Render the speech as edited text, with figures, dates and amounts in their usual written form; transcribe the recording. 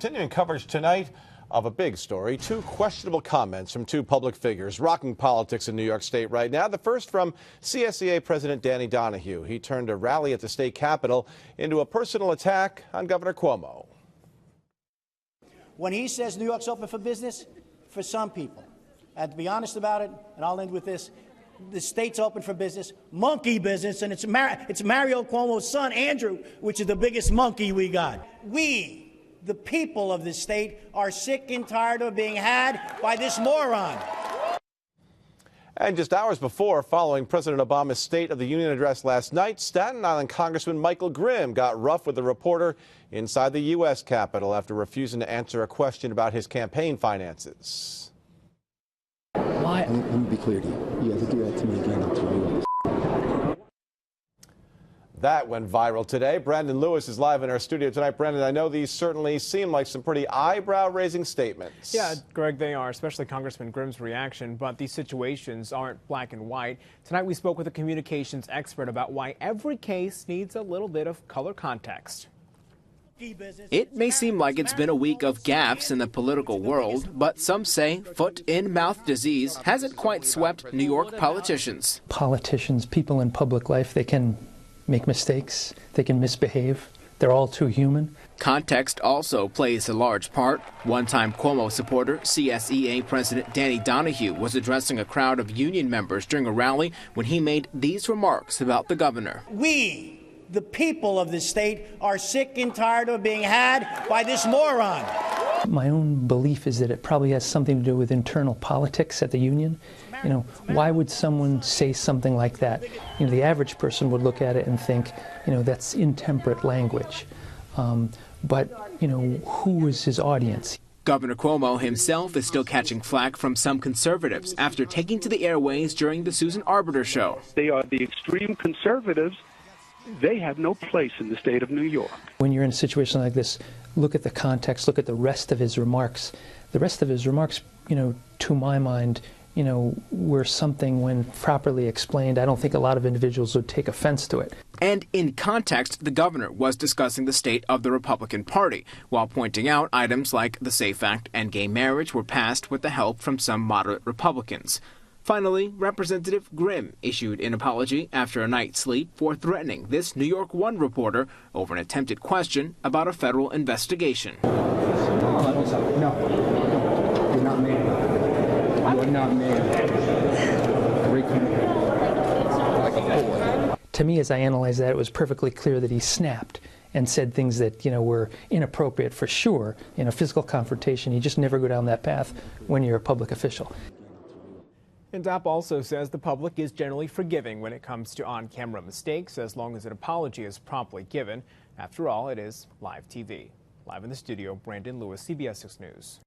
Continuing coverage tonight of a big story, two questionable comments from two public figures rocking politics in New York State right now. The first from CSEA President Danny Donahue. He turned a rally at the state capitol into a personal attack on Governor Cuomo. When he says New York's open for business, for some people, and to be honest about it, and I'll end with this, the state's open for business, monkey business, and it's Mario Cuomo's son, Andrew, which is the biggest monkey we got. We, the people of this state, are sick and tired of being had by this moron. And just hours before, following President Obama's State of the Union address last night, Staten Island Congressman Michael Grimm got rough with a reporter inside the U.S. Capitol after refusing to answer a question about his campaign finances. Why? Let me be clear to you. You have to do that to me again. I'll tell you. That went viral today. Brandon Lewis is live in our studio tonight. Brandon, I know these certainly seem like some pretty eyebrow-raising statements. Yeah, Greg, they are, especially Congressman Grimm's reaction, but these situations aren't black and white. Tonight we spoke with a communications expert about why every case needs a little bit of color context. It may seem like it's been a week of gaffes in the political world, but some say foot-in-mouth disease hasn't quite swept New York politicians. Politicians, people in public life, they can make mistakes, they can misbehave. They're all too human. Context also plays a large part. One-time Cuomo supporter, CSEA President Danny Donahue was addressing a crowd of union members during a rally when he made these remarks about the governor. We, the people of this state, are sick and tired of being had by this moron. My own belief is that it probably has something to do with internal politics at the union. You know, why would someone say something like that? You know, the average person would look at it and think, you know, that's intemperate language. But, you know, who is his audience? Governor Cuomo himself is still catching flack from some conservatives after taking to the airways during the Susan Arbiter show. They are the extreme conservatives. They have no place in the state of New York. When you're in a situation like this, look at the context, look at the rest of his remarks. The rest of his remarks, you know, to my mind, you know, were something when properly explained. I don't think a lot of individuals would take offense to it. And in context, the governor was discussing the state of the Republican Party, while pointing out items like the SAFE Act and gay marriage were passed with the help from some moderate Republicans. Finally, Representative Grimm issued an apology after a night's sleep for threatening this New York One reporter over an attempted question about a federal investigation. No, you're not made. You're not made. Like a boy. To me, as I analyzed that, it was perfectly clear that he snapped and said things that, you know, were inappropriate for sure. In a physical confrontation, you just never go down that path when you're a public official. And Dopp also says the public is generally forgiving when it comes to on-camera mistakes, as long as an apology is promptly given. After all, it is live TV. Live in the studio, Brandon Lewis, CBS 6 News.